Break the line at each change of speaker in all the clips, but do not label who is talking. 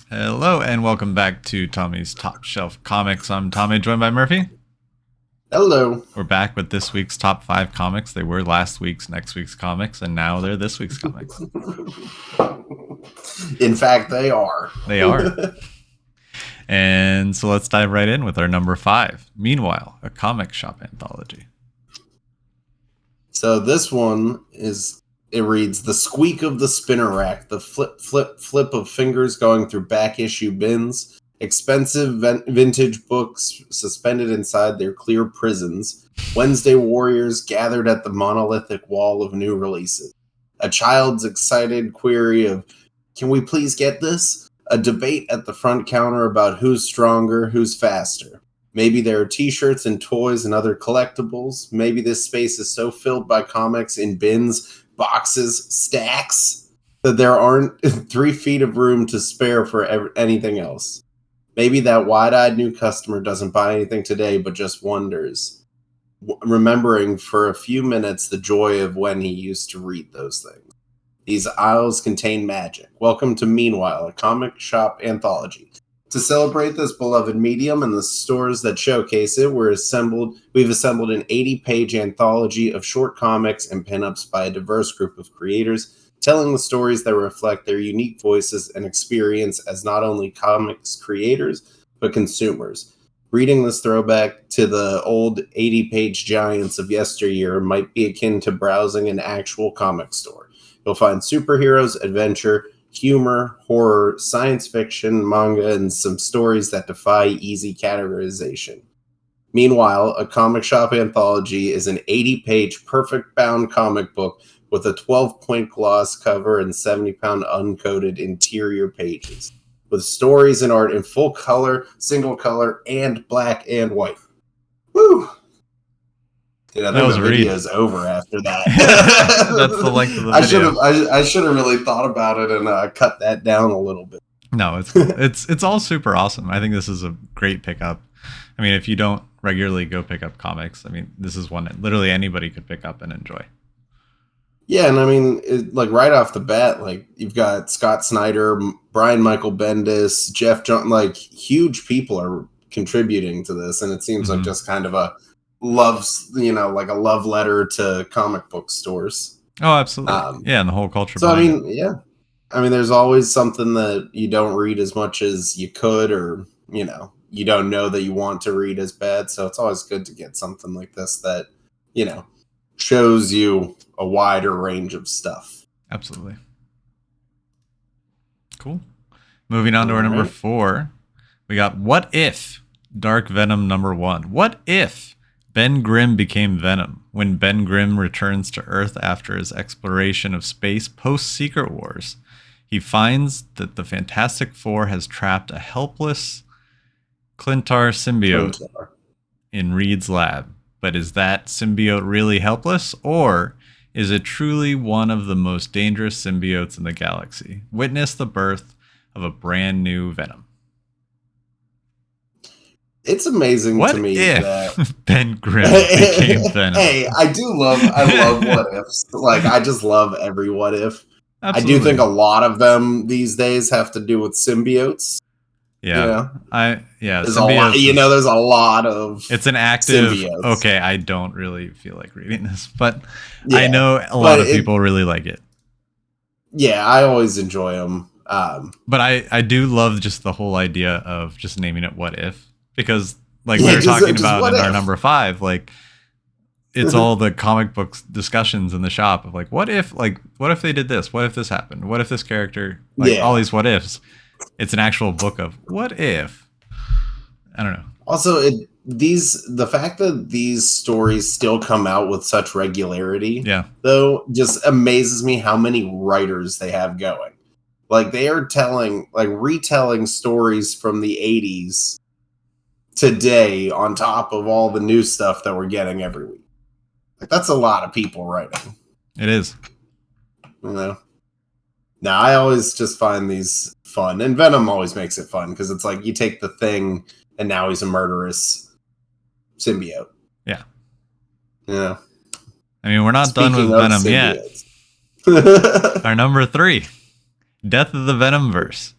Hello and welcome back to Tommy's Top Shelf Comics. I'm Tommy, joined by Murphy.
Hello.
We're back with this week's top 5 comics. They were last week's, next week's comics, and now they're this week's comics.
In fact, they are.
They are. And so let's dive right in with our number 5. Meanwhile, a comic shop anthology.
So this one it reads The Squeak of the Spinner Rack, the flip of fingers going through back issue bins, expensive vintage books suspended inside their clear prisons, Wednesday warriors gathered at the monolithic wall of new releases, a child's excited query of, can we please get this? A debate at the front counter about who's stronger, who's faster. Maybe there are t-shirts and toys and other collectibles. Maybe this space is so filled by comics in bins, boxes, stacks, that there aren't 3 feet of room to spare for anything else. Maybe that wide-eyed new customer doesn't buy anything today, but just wonders, remembering for a few minutes the joy of when he used to read those things. These aisles contain magic. Welcome to Meanwhile, a comic shop anthology. To celebrate this beloved medium and the stores that showcase it, we've assembled an 80-page anthology of short comics and pinups by a diverse group of creators, telling the stories that reflect their unique voices and experience as not only comics creators, but consumers. Reading this throwback to the old 80-page giants of yesteryear might be akin to browsing an actual comic store. You'll find superheroes, adventure, humor, horror, science fiction, manga, and some stories that defy easy categorization. Meanwhile, a comic shop anthology is an 80-page perfect bound comic book with a 12-point gloss cover and 70-pound uncoated interior pages, with stories and art in full color, single color, and black and white. Woo! Dude, I think the video's over after that.
That's the length of the video.
I should have really thought about it and cut that down a little bit.
No, it's all super awesome. I think this is a great pickup. I mean, if you don't regularly go pick up comics, I mean, this is one that literally anybody could pick up and enjoy.
Yeah, and I mean, right off the bat, you've got Scott Snyder, Brian Michael Bendis, Jeff John, huge people are contributing to this, and it seems like just kind of a like a love letter to comic book stores.
Oh, absolutely. Yeah, and the whole culture.
So, I mean, there's always something that you don't read as much as you could, or, you don't know that you want to read as bad. So it's always good to get something like this that, shows you a wider range of stuff.
Absolutely. Cool. Moving on to our number 4, we got What If? Dark Venom number 1. What if Ben Grimm became Venom? When Ben Grimm returns to Earth after his exploration of space post-Secret Wars, he finds that the Fantastic Four has trapped a helpless Clintar symbiote in Reed's lab. But is that symbiote really helpless, or is it truly one of the most dangerous symbiotes in the galaxy? Witness the birth of a brand new Venom.
It's amazing to me
that Ben Grimm became Venom.
Hey, I love what ifs. I just love every what if. Absolutely. I do think a lot of them these days have to do with symbiotes.
Yeah.
There's a lot, there's a lot of
it's an active symbiotes. Okay, I don't really feel like reading this, but I know a lot of people really like it.
Yeah, I always enjoy them.
But I do love just the whole idea of just naming it What If. Because we were talking about in our number 5, it's all the comic books discussions in the shop of what if they did this? What if this happened? What if this character, all these what ifs? It's an actual book of what if. I don't know.
Also, the fact that these stories still come out with such regularity, though, just amazes me how many writers they have going. They are retelling stories from the 80s today on top of all the new stuff that we're getting every week. That's a lot of people writing.
It is.
Now, I always just find these fun, and Venom always makes it fun because it's you take the Thing and now he's a murderous symbiote.
Yeah.
Yeah.
I mean, we're not done with Venom yet. Our number 3, Death of the Venomverse.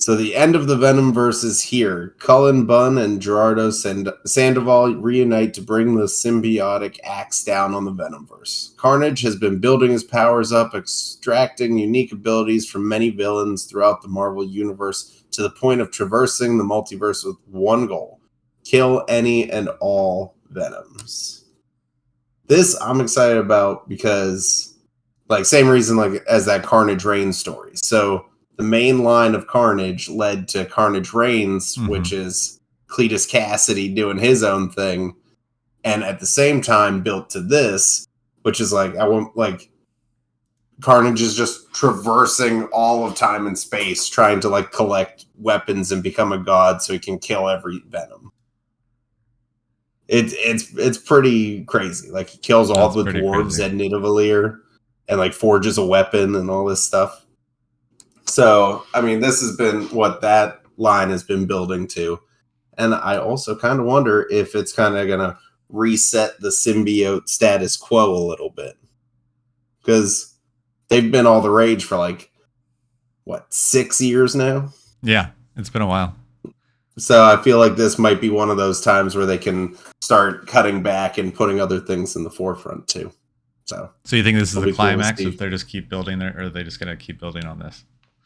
So the end of the Venomverse is here. Cullen Bunn and Gerardo Sandoval reunite to bring the symbiotic axe down on the Venomverse. Carnage has been building his powers up, extracting unique abilities from many villains throughout the Marvel Universe to the point of traversing the multiverse with one goal: kill any and all Venoms. This I'm excited about because, like, same reason like as that Carnage Reigns story. So the main line of Carnage led to Carnage Reigns, which is Cletus Cassidy doing his own thing, and at the same time built to this, which is like Carnage is just traversing all of time and space, trying to like collect weapons and become a god so he can kill every Venom. It's pretty crazy. Like he kills all the dwarves at Nidavellir and like forges a weapon and all this stuff. So, I mean, this has been what that line has been building to. And I also kind of wonder if it's kind of going to reset the symbiote status quo a little bit. Because they've been all the rage for like, 6 years now?
Yeah, it's been a while.
So I feel like this might be one of those times where they can start cutting back and putting other things in the forefront too. So
you think this is the climax if they just keep building there, or are they just going to keep building on this?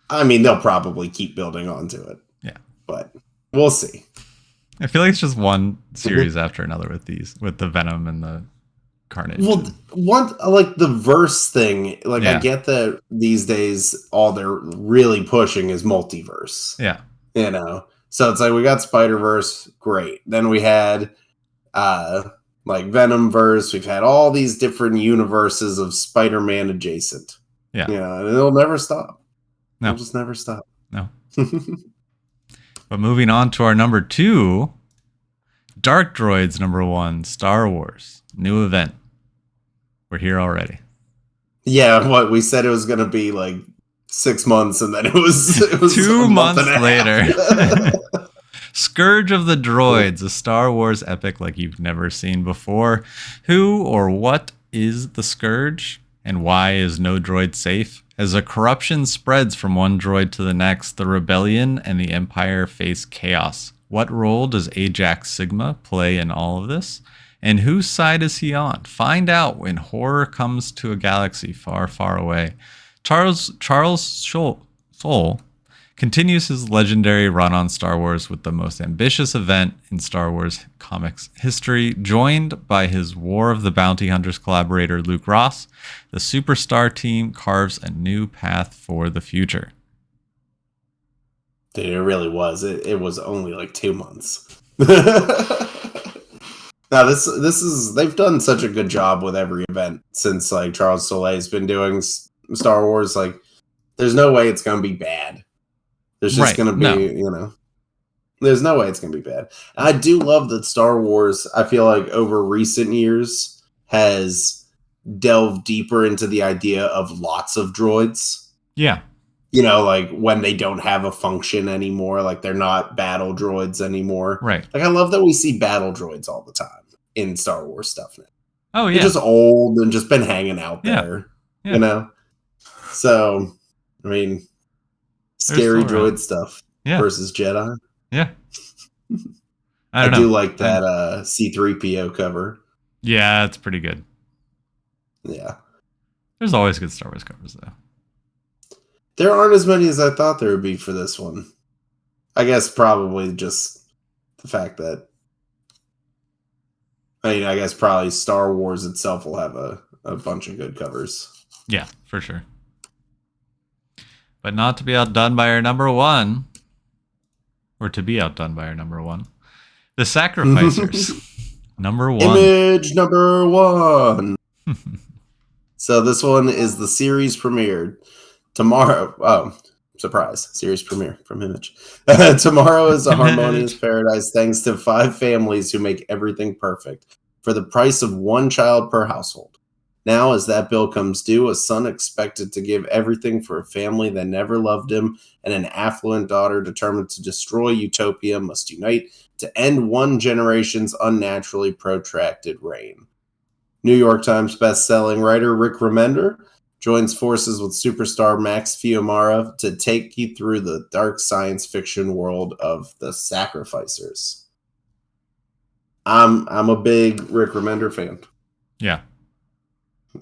I mean, they'll probably keep building onto it.
Yeah.
But we'll see.
I feel like it's just one series after another with the Venom and the Carnage.
Well, like the verse thing, like I get that these days all they're really pushing is multiverse.
Yeah.
You know. So it's like we got Spider-Verse, great. Then we had like Venomverse, we've had all these different universes of Spider-Man adjacent.
Yeah.
Yeah, and it'll never stop.
No.
It'll just never stop.
No. But moving on to our number 2, Dark Droids number 1, Star Wars, new event. We're here already.
Yeah, we said it was going to be like 6 months, and then it was
2 months later. Scourge of the Droids, a Star Wars epic like you've never seen before. Who or what is the Scourge, and why is no droid safe? As a corruption spreads from one droid to the next, the rebellion and the Empire face chaos. What role does Ajax Sigma play in all of this? And whose side is he on? Find out when horror comes to a galaxy far, far away. Charles Soule continues his legendary run on Star Wars with the most ambitious event in Star Wars comics history. Joined by his War of the Bounty Hunters collaborator Luke Ross, the Superstar team carves a new path for the future.
Dude, it really was. It was only like 2 months. Now this is they've done such a good job with every event since like Charles Soule's been doing Star Wars. Like, there's no way it's gonna be bad. There's just going to be, there's no way it's going to be bad. And I do love that Star Wars, I feel like over recent years, has delved deeper into the idea of lots of droids.
Yeah.
You know, like when they don't have a function anymore, like they're not battle droids anymore.
Right.
Like I love that we see battle droids all the time in Star Wars stuff now.
Oh, yeah.
They're just old and just been hanging out there, you know? So, I mean... Scary droid stuff versus Jedi.
Yeah.
I do like that C-3PO cover.
Yeah, it's pretty good.
Yeah.
There's always good Star Wars covers, though.
There aren't as many as I thought there would be for this one. I guess probably just the fact that... I guess probably Star Wars itself will have a bunch of good covers.
Yeah, for sure. But not to be outdone by our number 1. Or to be outdone by our number 1. The Sacrificers. Number 1.
Image number 1. So this one is the series premiere. Tomorrow. Oh, surprise. Series premiere from Image. Tomorrow is a harmonious paradise thanks to 5 families who make everything perfect for the price of 1 child per household. Now, as that bill comes due, a son expected to give everything for a family that never loved him, and an affluent daughter determined to destroy utopia must unite to end one generation's unnaturally protracted reign. New York Times best-selling writer Rick Remender joins forces with superstar Max Fiumara to take you through the dark science fiction world of the Sacrificers. I'm a big Rick Remender fan.
Yeah.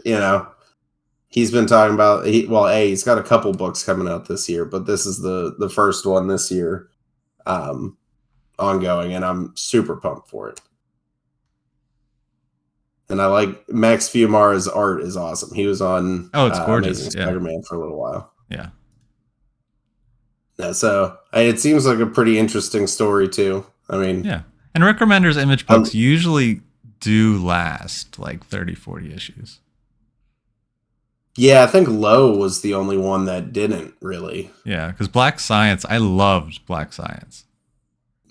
You know, he's been talking about he's got a couple books coming out this year, but this is the first one this year, ongoing, and I'm super pumped for it. And I like Max Fiumara's art is awesome. He was on
it's gorgeous.
Amazing Spider-Man for a little while.
Yeah.
So it seems like a pretty interesting story too. I mean,
yeah. And Rick Remender's Image books usually do last like 30, 40 issues.
Yeah, I think Low was the only one that didn't really.
Yeah, because Black Science, I loved Black Science.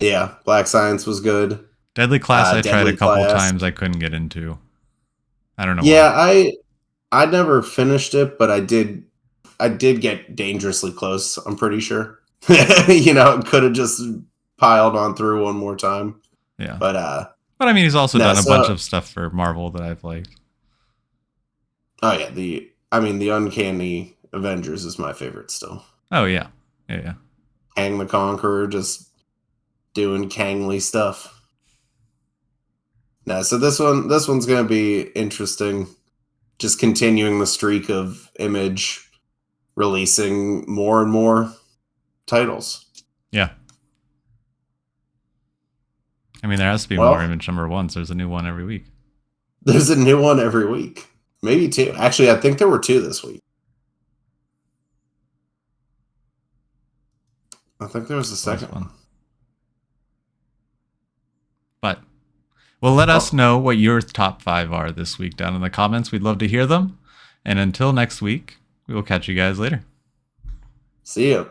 Yeah, Black Science was good.
Deadly Class, I tried a couple times. I couldn't get into. I don't know.
Yeah, I never finished it, but I did get dangerously close. I'm pretty sure. Could have just piled on through one more time.
Yeah,
but
I mean, he's also done a bunch of stuff for Marvel that I've liked.
Oh yeah, the Uncanny Avengers is my favorite still.
Oh yeah.
Kang the Conqueror just doing Kangly stuff. So this one's gonna be interesting. Just continuing the streak of Image releasing more and more titles.
Yeah. I mean, there has to be more Image number ones. There's a new one every week.
There's a new one every week. Maybe 2. Actually, I think there were 2 this week. I think there was a second one.
But, well, let us know what your top 5 are this week down in the comments. We'd love to hear them. And until next week, we will catch you guys later.
See ya.